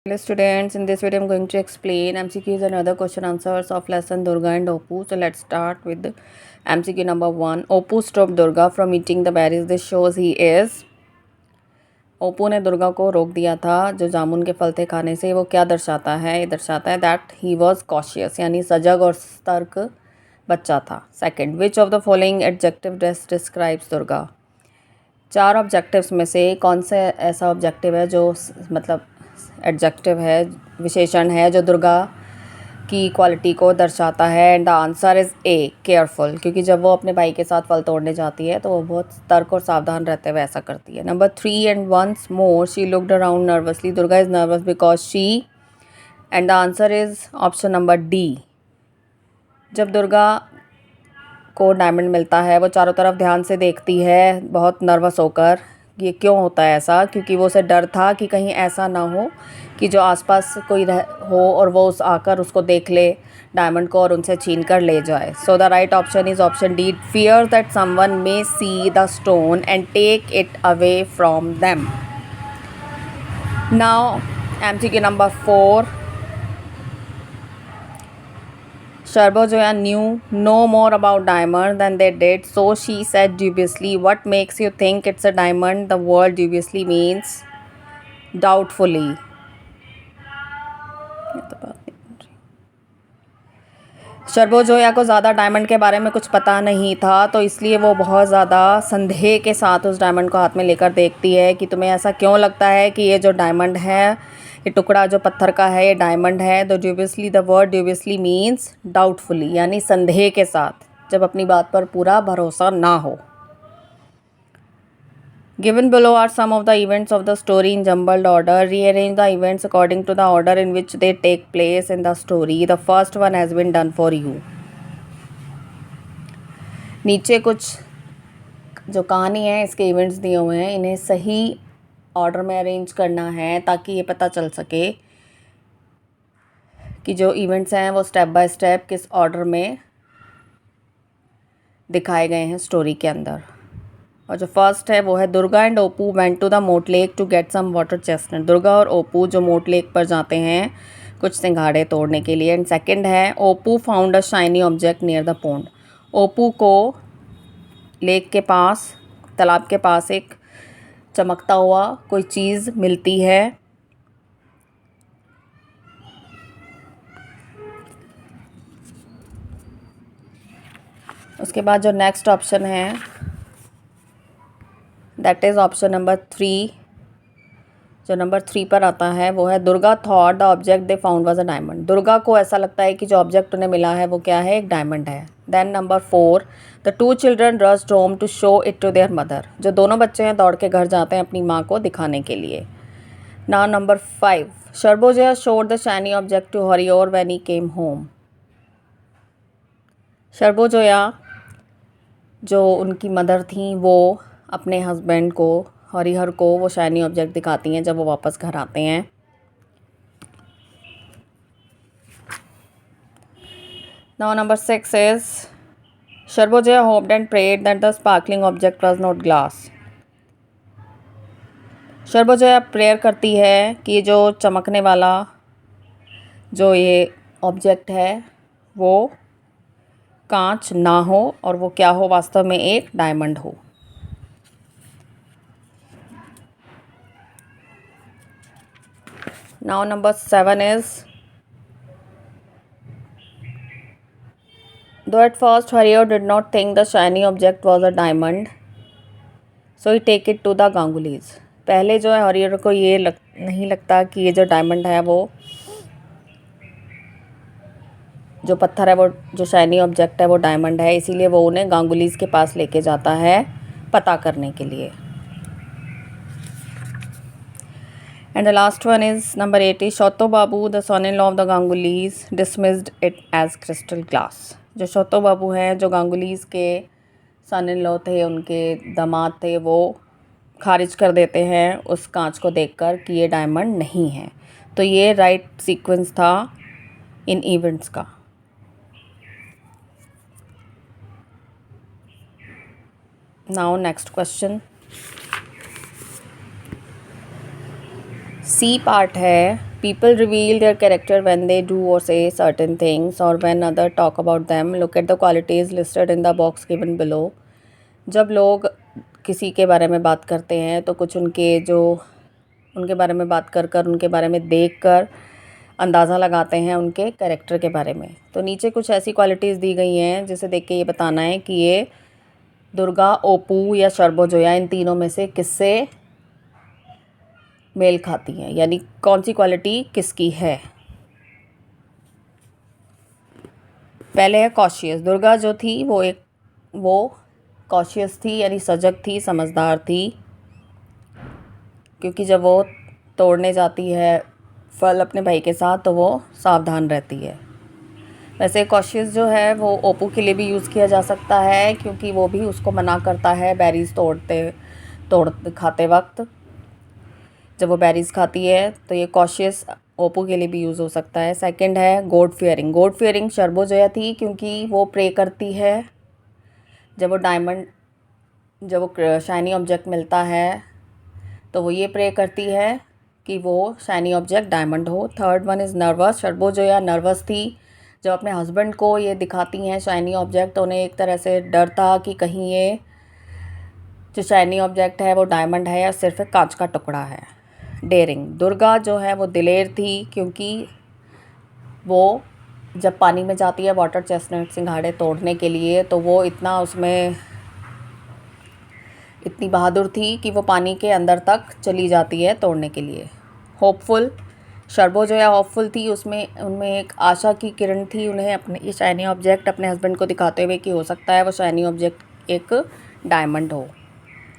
Hello students, in this video I'm going to explain MCQs and other question answers of lesson Durga and Oppu. So let's start with MCQ number 1. Oppu stopped Durga from eating the berries. This shows he is. ओप्पू ने दुर्गा को रोक दिया था जो जामुन के फल थे खाने से। वो क्या दर्शाता है? ये दर्शाता है दैट ही वॉज कॉशियस, यानी सजग और सतर्क बच्चा था। Second, which of the following adjective describes Durga? चार ऑब्जेक्टिव्स में से कौन से ऐसा ऑब्जेक्टिव है जो मतलब एडजेक्टिव है, विशेषण है जो दुर्गा की क्वालिटी को दर्शाता है? And the answer is a, careful, क्योंकि जब वो अपने भाई के साथ फल तोड़ने जाती है तो वो बहुत सतर्क और सावधान रहते हुए ऐसा करती है। Number 3, and once more she looked around nervously. Durga is nervous because she, and the answer is option number D. जब दुर्गा को डायमंड मिलता है वो चारों तरफ ध्यान से देखती है बहुत नर्वस होकर। ये क्यों होता है ऐसा? क्योंकि वो उसे डर था कि कहीं ऐसा ना हो कि जो आसपास कोई हो और वो आकर उसको देख ले डायमंड को और उनसे छीन कर ले जाए। So the right option is option D, fear that someone may see the stone and take it away from them. Now MCQ number 4. Sharbojoya knew no more about diamond than they did, so she said dubiously, "What makes you think it's a diamond?" The word dubiously means doubtfully. शर्बोजोया को ज़्यादा diamond के बारे में कुछ पता नहीं था, तो इसलिए वो बहुत ज़्यादा संदेह के साथ उस डायमंड को हाथ में लेकर देखती है कि तुम्हें ऐसा क्यों लगता है कि ये जो डायमंड है, ये टुकड़ा जो पत्थर का है, ये डायमंड है। तो ड्यूबियसली, द वर्ड ड्यूबियसली मीन्स डाउटफुली, यानी संदेह के साथ, जब अपनी बात पर पूरा भरोसा ना हो। Given below are some of the events of the story in jumbled order. Rearrange the events according to the order in which they take place in the story. The first one has been done for you. नीचे कुछ जो कहानी है इसके events दिए हुए हैं, इन्हें सही ऑर्डर में अरेंज करना है ताकि ये पता चल सके कि जो इवेंट्स हैं वो स्टेप बाय स्टेप किस ऑर्डर में दिखाए गए हैं स्टोरी के अंदर। और जो फर्स्ट है वो है Durga and Opu went to the moat lake to get some water chestnut. Durga और ओप्पू जो मोट लेक पर जाते हैं कुछ सिंघाड़े तोड़ने के लिए। एंड सेकंड है Opu found a shiny object near the pond. Opu को लेक के पास, तालाब के पास एक चमकता हुआ कोई चीज़ मिलती है। उसके बाद जो नेक्स्ट ऑप्शन है दैट इज़ ऑप्शन नंबर 3। जो नंबर 3 पर आता है वो है Durga thought the object they found was a diamond. Durga को ऐसा लगता है कि जो ऑब्जेक्ट उन्हें मिला है वो क्या है? एक डायमंड है। Then number 4, the 2 children rushed home to show it to their mother. जो दोनों बच्चे हैं दौड़ के घर जाते हैं अपनी माँ को दिखाने के लिए। Now number 5, Sarbojaya showed the shiny object to Harihar when he came home. Sarbojaya जो उनकी मदर थी वो अपने हस्बैंड को, हरिहर को, वो शाइनी ऑब्जेक्ट दिखाती हैं जब वो वापस घर आते हैं। Now number 6 is Sarbojaya hoped and prayed that the sparkling object was not glass. Sarbojaya prayer करती है कि जो चमकने वाला जो ये ऑब्जेक्ट है वो कांच ना हो और वो क्या हो? वास्तव में एक डायमंड हो। Now number 7 is, though at first Hario did not think the shiny object was a diamond, so he take it to the Gangulis. पहले जो है हरियर को ये नहीं लगता कि ये जो डायमंड है वो, जो पत्थर है वो, जो शाइनी ऑब्जेक्ट है वो डायमंड है, इसीलिए वो उन्हें गांगुलीज के पास लेके जाता है पता करने के लिए। And the last one is number 8 is Shoto Babu, the son-in-law of the Gangulis, dismissed it as crystal glass. जो शोतो बाबू हैं, जो गांगुलीज के सन-इन-लॉ थे, उनके दामाद थे, वो खारिज कर देते हैं उस कांच को देखकर कि ये डायमंड नहीं है। तो ये राइट सीक्वेंस था इन इवेंट्स का। Now next question, C part है People reveal their character when they do or say certain things or when others talk about them. Look at the qualities listed in the box given below. जब लोग किसी के बारे में बात करते हैं तो कुछ उनके बारे में बात कर कर उनके बारे में देख कर अंदाज़ा लगाते हैं उनके कैरेक्टर के बारे में। तो नीचे कुछ ऐसी क्वालिटीज़ दी गई हैं जिसे देख के ये बताना है कि ये दुर्गा, ओपू या शर्बोजोया इन तीनों में से किससे मेल खाती हैं, यानी कौन सी क्वालिटी किसकी है। पहले है कॉशियस। दुर्गा जो थी वो कॉशियस थी, यानी सजग थी, समझदार थी, क्योंकि जब वो तोड़ने जाती है फल अपने भाई के साथ तो वो सावधान रहती है। वैसे कॉशियस जो है वो ओपू के लिए भी यूज़ किया जा सकता है, क्योंकि वो भी उसको मना करता है बेरीज़ खाते वक्त। जब वो बेरीज़ खाती है तो ये कॉशियस ओपू के लिए भी यूज़ हो सकता है। सेकंड है गॉड फियरिंग। गॉड फियरिंग शर्बोजोया थी, क्योंकि वो प्रे करती है जब वो शाइनी ऑब्जेक्ट मिलता है तो वो ये प्रे करती है कि वो शाइनी ऑब्जेक्ट डायमंड हो। Third one is nervous. Sarbojaya nervous थी। जब अपने हस्बैंड को ये दिखाती हैं शाइनी ऑब्जेक्ट तो उन्हें एक तरह से डर था कि कहीं ये जो शाइनी ऑब्जेक्ट है वो डायमंड है या सिर्फ एक कांच का टुकड़ा है। डेयरिंग। दुर्गा जो है वो दिलेर थी, क्योंकि वो जब पानी में जाती है वाटर चेस्टनट सिंघाड़े तोड़ने के लिए तो वो इतनी बहादुर थी कि वो पानी के अंदर तक चली जाती है तोड़ने के लिए। होपफुल। शर्बोजोया होपफुल थी, उनमें एक आशा की किरण थी, उन्हें अपने ये शाइनी ऑब्जेक्ट अपने हस्बैंड को दिखाते हुए कि हो सकता है वो शाइनी ऑब्जेक्ट एक डायमंड हो।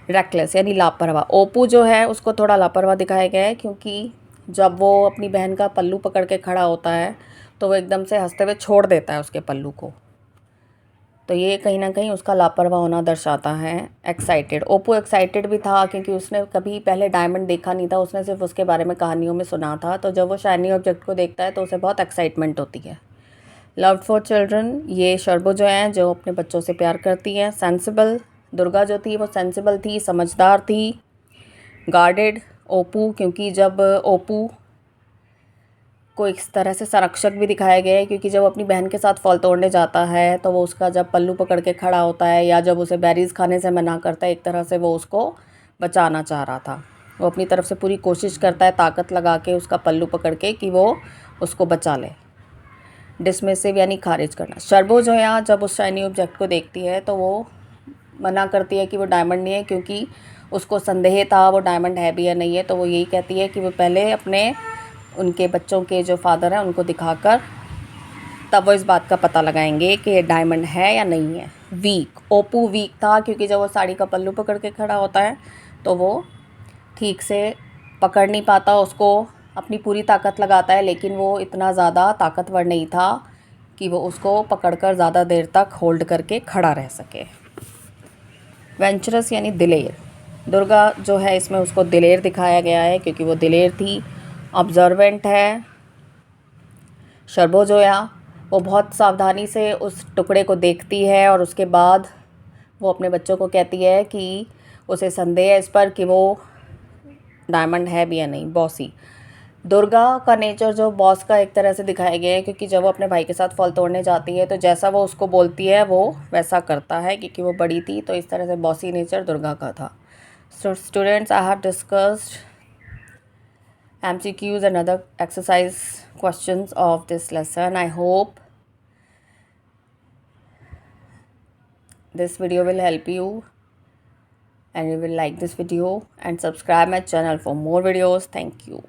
रेकलेस यानी लापरवाह। ओपू जो है उसको थोड़ा लापरवाह दिखाया गया है, क्योंकि जब वो अपनी बहन का पल्लू पकड़ के खड़ा होता है तो वो एकदम से हंसते हुए छोड़ देता है उसके पल्लू को, तो ये कहीं ना कहीं उसका लापरवाह होना दर्शाता है। एक्साइटेड। ओप्पो एक्साइटेड भी था, क्योंकि उसने कभी पहले डायमंड देखा नहीं था, उसने सिर्फ उसके बारे में कहानियों में सुना था, तो जब वो शाइनी ऑब्जेक्ट को देखता है तो उसे बहुत एक्साइटमेंट होती है। Loved for children. ये शर्बो जो हैं जो अपने बच्चों से प्यार करती हैं। सेंसिबल। दुर्गा जो थी वो सेंसिबल थी, समझदार थी। गार्डेड। ओपू, क्योंकि जब ओपू को इस तरह से संरक्षक भी दिखाया गया है, क्योंकि जब अपनी बहन के साथ फल तोड़ने जाता है तो वो उसका जब पल्लू पकड़ के खड़ा होता है या जब उसे बेरीज़ खाने से मना करता है, एक तरह से वो उसको बचाना चाह रहा था। वो अपनी तरफ से पूरी कोशिश करता है ताकत लगा के उसका पल्लू पकड़ के कि वो उसको बचा ले। डिसमिसिव यानी खारिज करना। शर्बो जो है जब उस शाइनी ऑब्जेक्ट को देखती है तो वो मना करती है कि वो डायमंड नहीं है, क्योंकि उसको संदेह था वो डायमंड है भी या नहीं है, तो वो यही कहती है कि वो पहले उनके बच्चों के जो फादर हैं उनको दिखाकर तब वो इस बात का पता लगाएंगे कि ये डायमंड है या नहीं है। वीक। ओपू वीक था, क्योंकि जब वो साड़ी का पल्लू पकड़ के खड़ा होता है तो वो ठीक से पकड़ नहीं पाता, उसको अपनी पूरी ताकत लगाता है, लेकिन वो इतना ज़्यादा ताकतवर नहीं था कि वो उसको पकड़कर ज़्यादा देर तक होल्ड करके खड़ा रह सके। वेंचरस यानी दिलेर। दुर्गा जो है इसमें उसको दिलेर दिखाया गया है, क्योंकि वो दिलेर थी। ऑब्जर्वेंट है। शर्बोजोया वो बहुत सावधानी से उस टुकड़े को देखती है और उसके बाद वो अपने बच्चों को कहती है कि उसे संदेह है इस पर कि वो डायमंड है भी या नहीं। बॉसी। दुर्गा का नेचर जो बॉस का एक तरह से दिखाया गया है, क्योंकि जब वो अपने भाई के साथ फल तोड़ने जाती है तो जैसा वो उसको बोलती है वो वैसा करता है, क्योंकि वो बड़ी थी, तो इस तरह से बॉसी नेचर दुर्गा का था। So students, I have discussed MCQs and other exercise questions of this lesson. I hope this video will help you and you will like this video and subscribe my channel for more videos. Thank you.